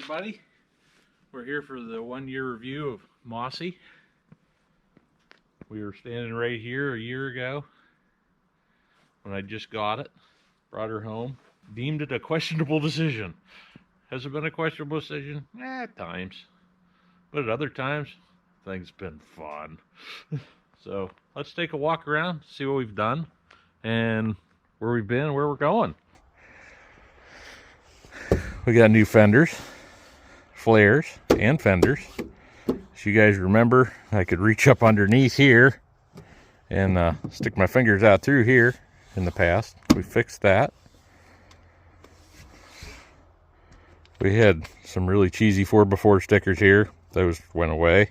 everybody. We're here for the 1-year review of Mossy. We were standing right here a year ago when I just got it, brought her home, deemed it a questionable decision. Has it been a questionable decision? At times. But at other times, things have been fun. So let's take a walk around, see what we've done, and where we've been and where we're going. We got new fenders, flares, and fenders. As you guys remember, I could reach up underneath here and stick my fingers out through here in the past. We fixed that. We had some really cheesy 4x4 stickers here. Those went away.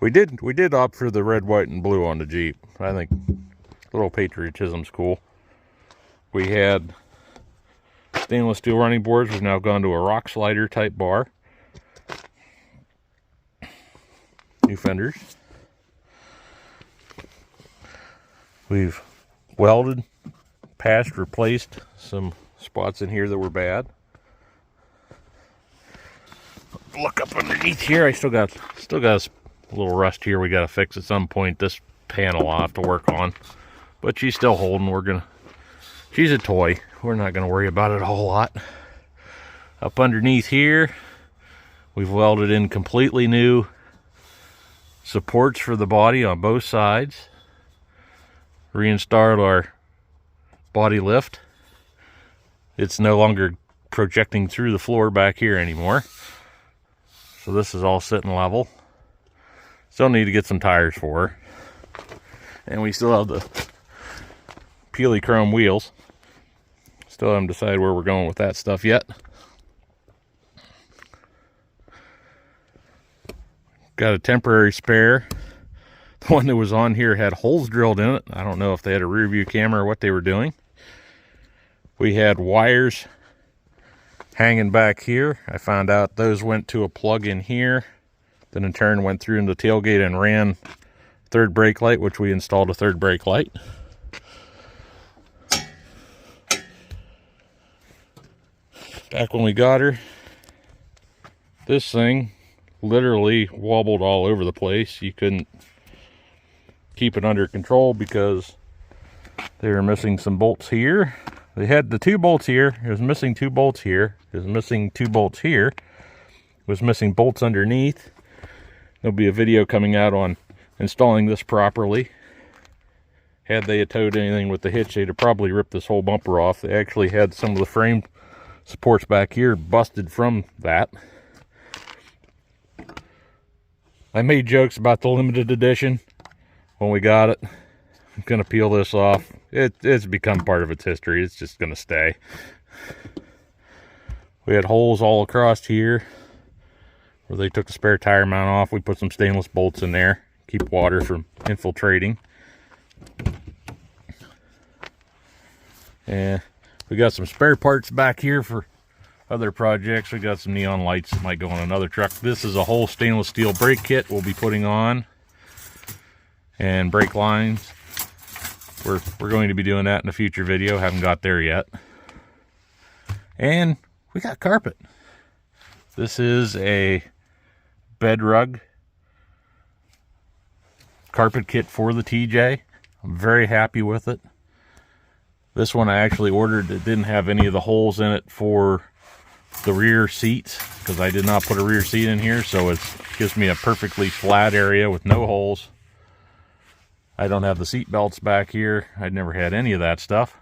We did opt for the red, white, and blue on the Jeep. I think a little patriotism's cool. We had stainless steel running boards. We've now gone to a rock slider type bar. New fenders. We've welded, patched, replaced some spots in here that were bad. Look up underneath here. I still got a little rust here we got to fix at some point. This panel I'll have to work on, but she's still holding. She's a toy. We're not gonna worry about it a whole lot. Up underneath here, we've welded in completely new supports for the body on both sides. Reinstalled our body lift. It's no longer projecting through the floor back here anymore. So this is all sitting level. Still need to get some tires for her. And we still have the peely chrome wheels. Still haven't decided where we're going with that stuff yet. Got a temporary spare. The one that was on here had holes drilled in it. I don't know if they had a rear view camera or what they were doing. We had wires hanging back here. I found out those went to a plug in here. Then in turn went through into the tailgate and ran third brake light, which we installed a third brake light. Back when we got her, this thing literally wobbled all over the place. You couldn't keep it under control because they were missing some bolts here. They had the 2 bolts here. It was missing 2 bolts here. It was missing 2 bolts here. It was missing bolts underneath. There'll be a video coming out on installing this properly. Had they towed anything with the hitch, they'd have probably ripped this whole bumper off. They actually had some of the frame supports back here busted from that. I made jokes about the limited edition when we got it. I'm gonna peel this off. It's become part of its history. It's just gonna stay. We had holes all across here where they took the spare tire mount off. We put some stainless bolts in there, keep water from infiltrating. And we got some spare parts back here for other projects. We got some neon lights that might go on another truck. This is a whole stainless steel brake kit we'll be putting on, and brake lines. We're going to be doing that in a future video. Haven't got there yet. And we got carpet. This is a bed rug carpet kit for the TJ. I'm very happy with it. This one I actually ordered. It didn't have any of the holes in it for the rear seats because I did not put a rear seat in here, so it gives me a perfectly flat area with no holes. I don't have the seat belts back here. I'd never had any of that stuff.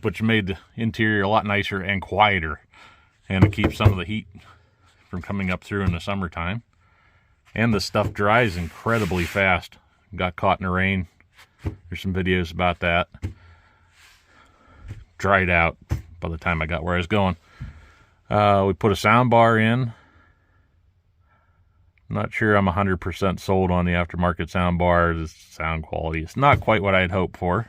But you made the interior a lot nicer and quieter, and it keeps some of the heat from coming up through in the summertime. And the stuff dries incredibly fast. Got caught in the rain. There's some videos about that. Dried out by the time I got where I was going. We put a sound bar in. I'm not sure I'm 100% sold on the aftermarket sound bar. The sound quality is not quite what I'd hoped for.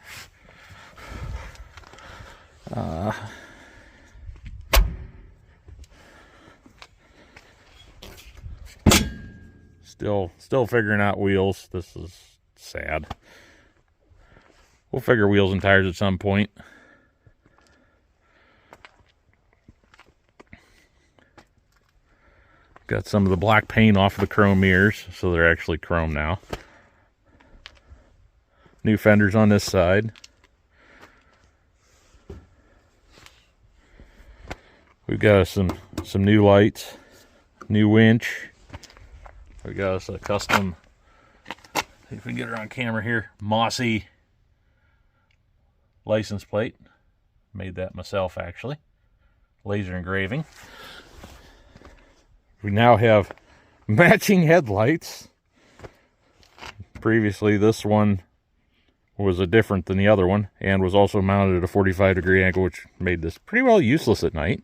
Still figuring out wheels. This is sad. We'll figure wheels and tires at some point. Got some of the black paint off of the chrome mirrors, so they're actually chrome now. New fenders on this side. We've got some new lights, new winch. We got us a custom, see if we can get her on camera here, Mossy license plate. Made that myself, actually. Laser engraving. We now have matching headlights. Previously, this one was different than the other one and was also mounted at a 45-degree angle, which made this pretty well useless at night.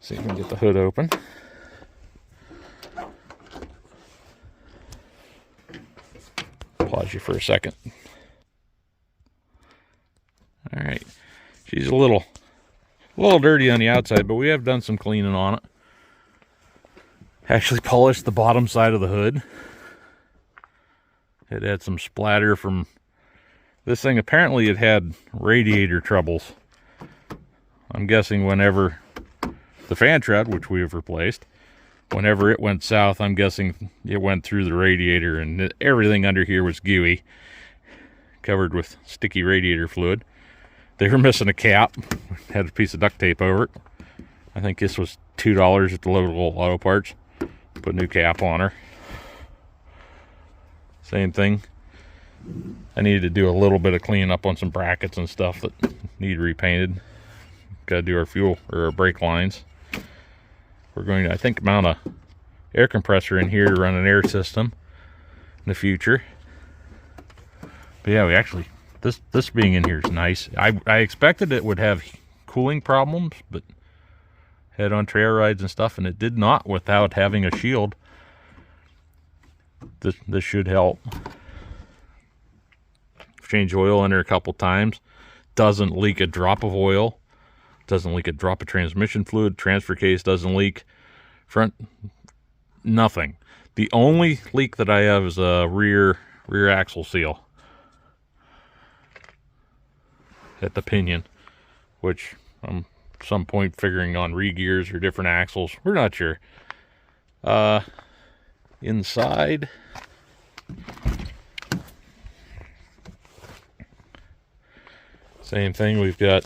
See if we can get the hood open. Pause you for a second. All right, she's a little dirty on the outside, but we have done some cleaning on it. Actually polished the bottom side of the hood. It had some splatter from this thing. Apparently it had radiator troubles. I'm guessing whenever the fan tread, which we have replaced, whenever it went south, I'm guessing it went through the radiator, and everything under here was gooey, covered with sticky radiator fluid. They were missing a cap. Had a piece of duct tape over it. I think this was $2 at the local auto parts. Put a new cap on her. Same thing. I needed to do a little bit of cleaning up on some brackets and stuff that need repainted. Got to do our fuel or our brake lines. We're going to, I think, mount a air compressor in here to run an air system in the future. But yeah, we actually, this being in here is nice. I expected it would have cooling problems, but had on trail rides and stuff, and it did not without having a shield. This should help. Changed oil in there a couple times. Doesn't leak a drop of oil. Doesn't leak a drop of transmission fluid. Transfer case doesn't leak. Front, nothing. The only leak that I have is a rear axle seal at the pinion, which I'm some point figuring on re-gears or different axles. We're not sure. Inside, same thing. We've got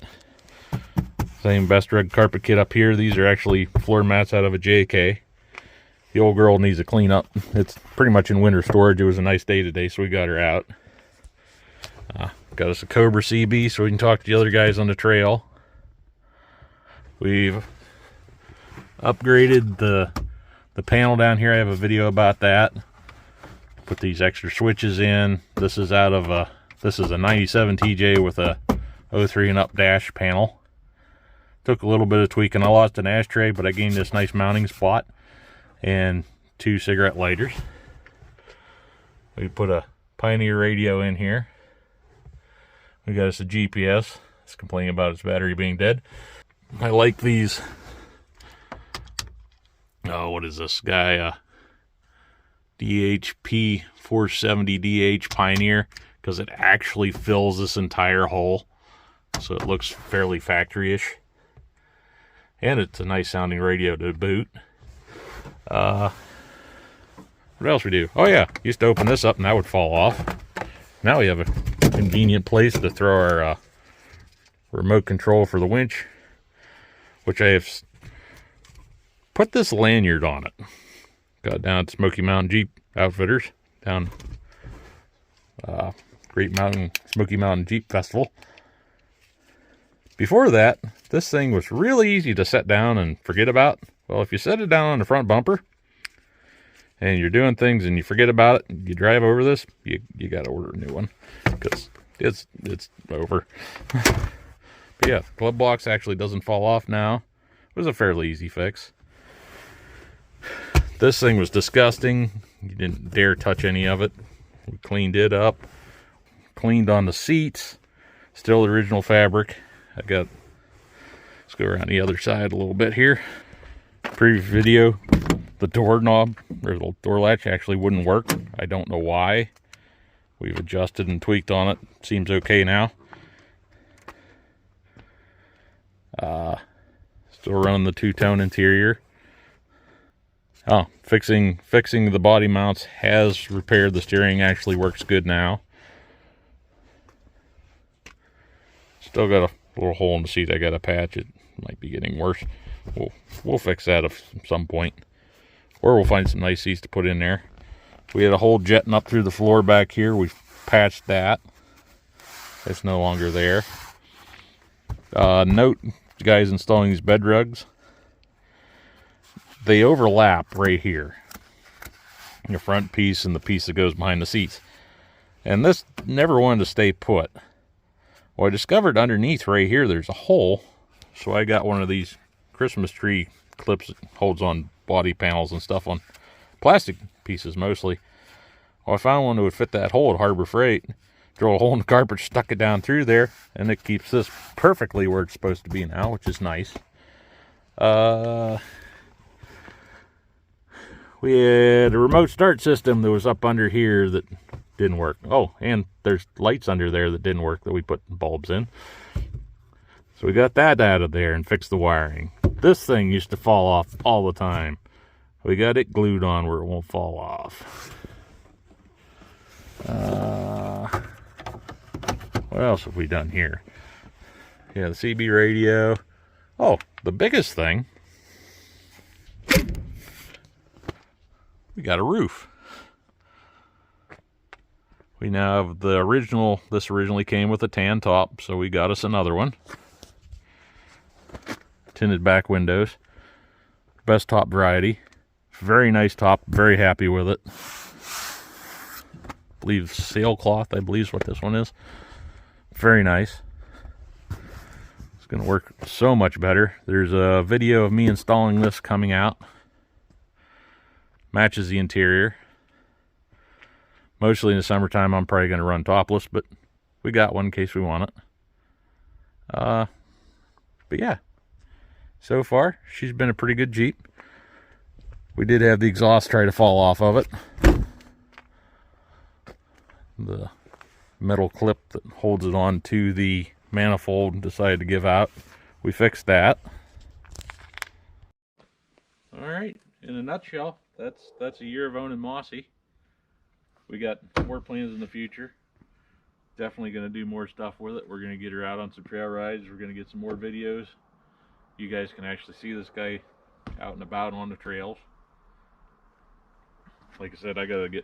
same Best Rug carpet kit up here. These are actually floor mats out of a JK. The old girl needs a clean up. It's pretty much in winter storage. It was a nice day today, so we got her out. Got us a Cobra CB so we can talk to the other guys on the trail. We've upgraded the panel down here. I have a video about that. Put these extra switches in. This is out of a 97 TJ with a 03 and up dash panel. Took a little bit of tweaking. I lost an ashtray, but I gained this nice mounting spot and 2 cigarette lighters. We put a Pioneer radio in here. We got us a GPS. It's complaining about its battery being dead. I like these. Oh, what is this guy? DHP 470 DH Pioneer, because it actually fills this entire hole, so it looks fairly factory-ish. And it's a nice sounding radio to boot. What else we do? Oh yeah, used to open this up and that would fall off. Now we have a convenient place to throw our remote control for the winch, which I have put this lanyard on it. Got down at Smoky Mountain Jeep Outfitters down Smoky Mountain Jeep Festival. Before that, this thing was really easy to set down and forget about. Well, if you set it down on the front bumper and you're doing things and you forget about it, you drive over this, you got to order a new one because it's over. But yeah, glove box actually doesn't fall off now. It was a fairly easy fix. This thing was disgusting. You didn't dare touch any of it. We cleaned it up. Cleaned on the seats. Still the original fabric. Let's go around the other side a little bit here. Previous video, the doorknob or the door latch actually wouldn't work. I don't know why. We've adjusted and tweaked on it. Seems okay now. Still running the two-tone interior. Oh, fixing the body mounts has repaired the steering. Actually works good now. Still got a little hole in the seat I got to patch. It might be getting worse. We'll fix that at some point. Or we'll find some nice seats to put in there. We had a hole jetting up through the floor back here. We've patched that. It's no longer there. Note, the guys installing these bed rugs, they overlap right here. The front piece and the piece that goes behind the seats. And this never wanted to stay put. Well, I discovered underneath right here there's a hole. So I got one of these Christmas tree clips that holds on body panels and stuff, on plastic pieces mostly. Well, I found one that would fit that hole at Harbor Freight. Drilled a hole in the carpet, stuck it down through there, and it keeps this perfectly where it's supposed to be now, which is nice. We had a remote start system that was up under here that didn't work. Oh, and there's lights under there that didn't work that we put bulbs in. So we got that out of there and fixed the wiring. This thing used to fall off all the time. We got it glued on where it won't fall off. What else have we done here? Yeah, the CB radio. Oh, the biggest thing. We got a roof. We now have the original. This originally came with a tan top, so we got us another one. Tinted back windows. Best top variety. Very nice top. Very happy with it. I believe sailcloth, I believe is what this one is. Very nice. It's going to work so much better. There's a video of me installing this coming out. Matches the interior. Mostly in the summertime I'm probably going to run topless, but we got one in case we want it. But yeah, so far she's been a pretty good Jeep. We did have the exhaust try to fall off of it. The metal clip that holds it on to the manifold decided to give out. We fixed that. All right, in a nutshell, that's a year of owning Mossy. We got more plans in the future. Definitely going to do more stuff with it. We're going to get her out on some trail rides. We're going to get some more videos. You guys can actually see this guy out and about on the trails. Like I said, I got to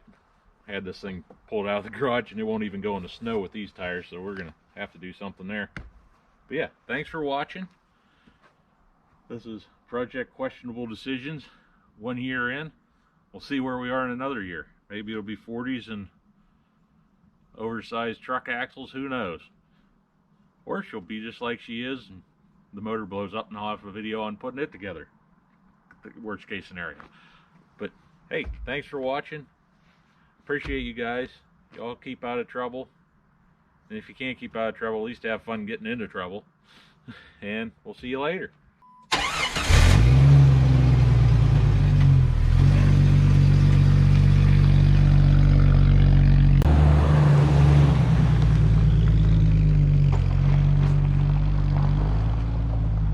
had this thing pulled out of the garage, and it won't even go in the snow with these tires, so we're gonna have to do something there. But yeah, thanks for watching. This is Project Questionable Decisions. 1 year in, we'll see where we are in another year. Maybe it'll be 40s and oversized truck axles, who knows. Or she'll be just like she is and the motor blows up and I'll have a video on putting it together. The worst case scenario. But hey, thanks for watching. Appreciate you guys. Y'all keep out of trouble. And if you can't keep out of trouble, at least have fun getting into trouble. And we'll see you later.